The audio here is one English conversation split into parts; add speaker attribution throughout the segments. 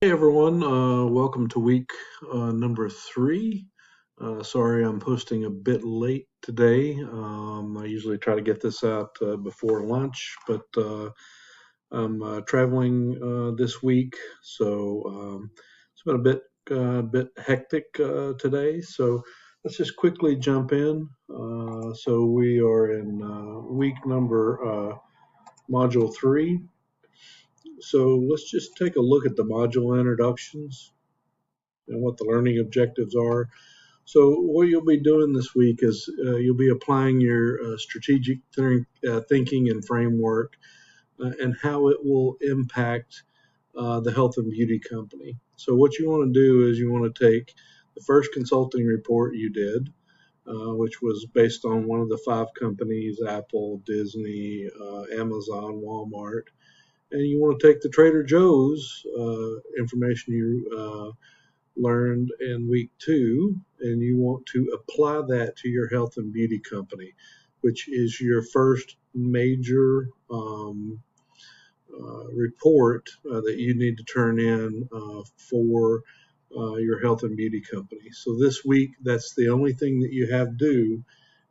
Speaker 1: Hey everyone, welcome to week number 3. Sorry I'm posting a bit late today. I usually try to get this out before lunch, but I'm traveling this week, so it's been a bit hectic today. So let's just quickly jump in. So we are in week number module 3. So let's just take a look at the module introductions and what the learning objectives are. So what you'll be doing this week is you'll be applying your strategic thinking and framework and how it will impact the health and beauty company. So what you want to do is you want to take the first consulting report you did, which was based on one of the 5 companies, Apple, Disney, Amazon, Walmart, and you want to take the Trader Joe's information you learned in week 2, and you want to apply that to your health and beauty company, which is your first major report that you need to turn in for your health and beauty company. So this week, that's the only thing that you have due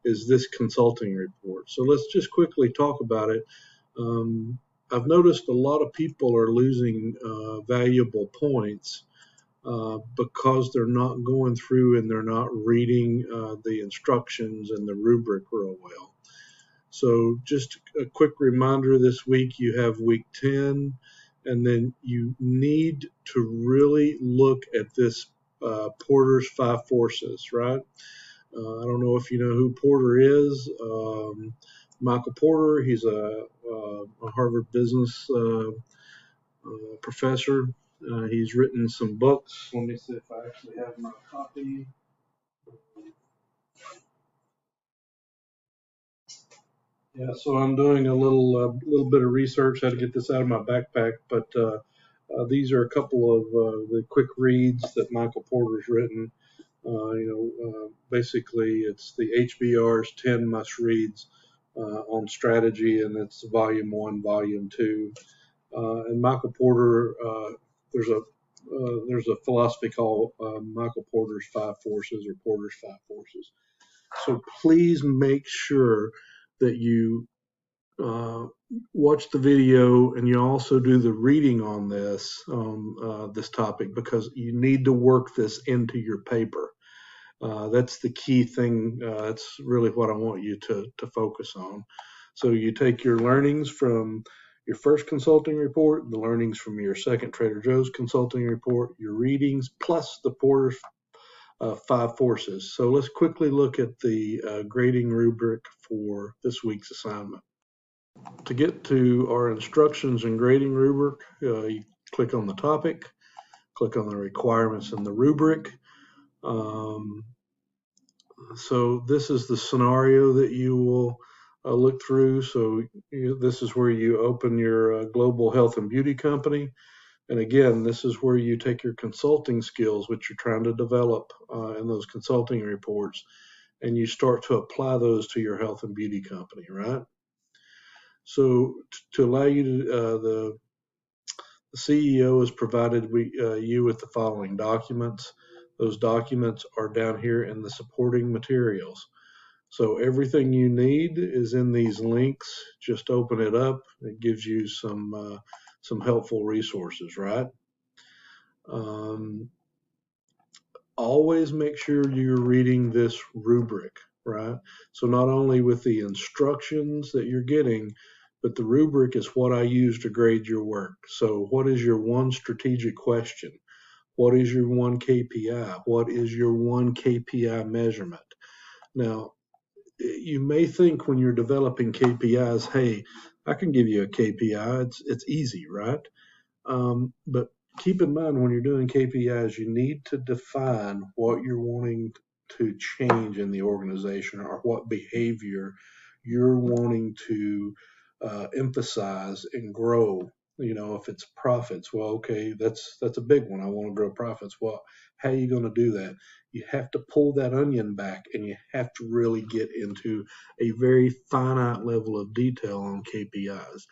Speaker 1: is this consulting report. So let's just quickly talk about it. I've noticed a lot of people are losing valuable points because they're not going through and they're not reading the instructions and the rubric real well. So just a quick reminder, this week you have week 10, and then you need to really look at this Porter's 5 forces, right? I don't know if you know who Porter is. Michael Porter, he's a Harvard business professor. He's written some books. Let me see if I actually have my copy. Yeah, so I'm doing a little bit of research how to get this out of my backpack, but these are a couple of the quick reads that Michael Porter's written. Basically, it's the HBR's 10 must reads on strategy, and it's volume 1, volume 2. And Michael Porter, there's a there's a philosophy called Michael Porter's 5 forces or Porter's 5 forces. So please make sure that you uh, watch the video and you also do the reading on this topic, because you need to work this into your paper. That's the key thing. That's really what I want you to focus on. So you take your learnings from your first consulting report, the learnings from your second Trader Joe's consulting report, your readings, plus the Porter's 5 forces. So let's quickly look at the grading rubric for this week's assignment. To get to our instructions and grading rubric, you click on the topic, click on the requirements in the rubric. Um, so this is the scenario that you will look through. So this is where you open your global health and beauty company. And again, this is where you take your consulting skills, which you're trying to develop in those consulting reports, and you start to apply those to your health and beauty company, right? So to allow you to, the CEO has provided you with the following documents. Those documents are down here in the supporting materials. So everything you need is in these links. Just open it up. It gives you some helpful resources, right? Um, Always make sure you're reading this rubric, right? So not only with the instructions that you're getting, but the rubric is what I use to grade your work. So what is your one strategic question? What is your one KPI? What is your one KPI measurement? Now, you may think when you're developing KPIs, hey, I can give you a KPI. It's easy, right? But keep in mind when you're doing KPIs, you need to define what you're wanting to change in the organization or what behavior you're wanting to emphasize and grow. If it's profits, well, okay, that's a big one. I want to grow profits. Well, how are you going to do that? You have to pull that onion back, and you have to really get into a very finite level of detail on KPIs.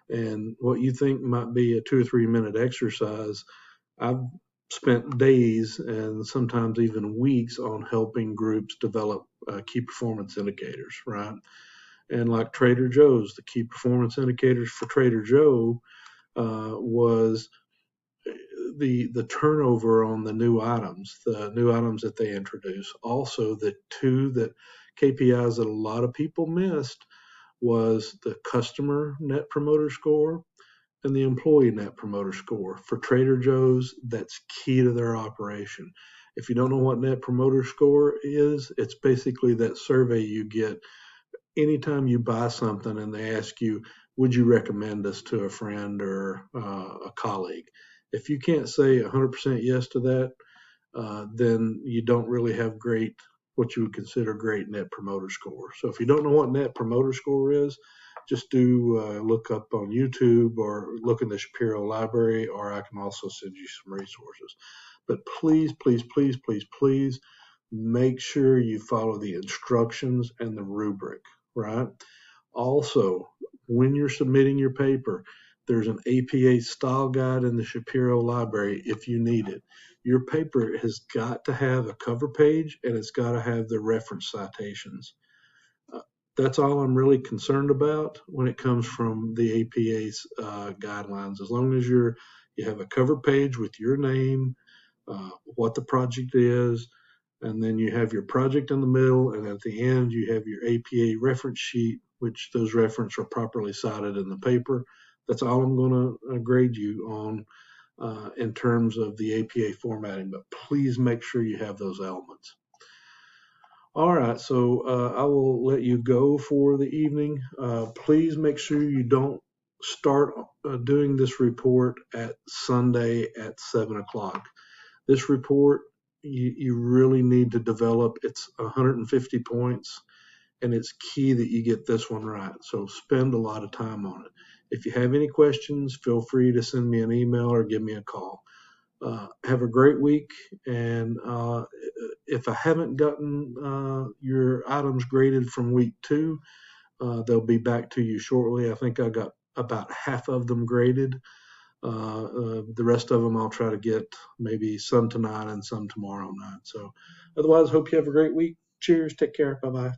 Speaker 1: And what you think might be a 2 or 3 minute exercise I've spent days and sometimes even weeks on helping groups develop key performance indicators, right? And like Trader Joe's, the key performance indicators for Trader Joe was the turnover on the new items that they introduce. Also, the two that KPIs that a lot of people missed was the customer net promoter score and the employee net promoter score. For Trader Joe's, that's key to their operation. If you don't know what net promoter score is, it's basically that survey you get anytime you buy something and they ask you, would you recommend us to a friend or a colleague? If you can't say 100% yes to that, then you don't really have what you would consider great net promoter score. So if you don't know what net promoter score is, just do look up on YouTube or look in the Shapiro Library, or I can also send you some resources. But please, please, please, please, please make sure you follow the instructions and the rubric, right? Also, when you're submitting your paper, there's an APA style guide in the Shapiro Library if you need it. Your paper has got to have a cover page and it's got to have the reference citations. Uh, that's all I'm really concerned about when it comes from the APA's guidelines. As long as you have a cover page with your name, what the project is, and then you have your project in the middle, and at the end you have your APA reference sheet, which those references are properly cited in the paper. That's all I'm going to grade you on in terms of the APA formatting, but please make sure you have those elements. All right, so I will let you go for the evening. Please make sure you don't start doing this report at Sunday at 7 o'clock. This report, you really need to develop. It's 150 points, and it's key that you get this one right. So spend a lot of time on it. If you have any questions, feel free to send me an email or give me a call. Have a great week, and if I haven't gotten your items graded from week 2, they'll be back to you shortly. I think I got about half of them graded. The rest of them I'll try to get maybe some tonight and some tomorrow night. So otherwise, hope you have a great week. Cheers. Take care. Bye-bye.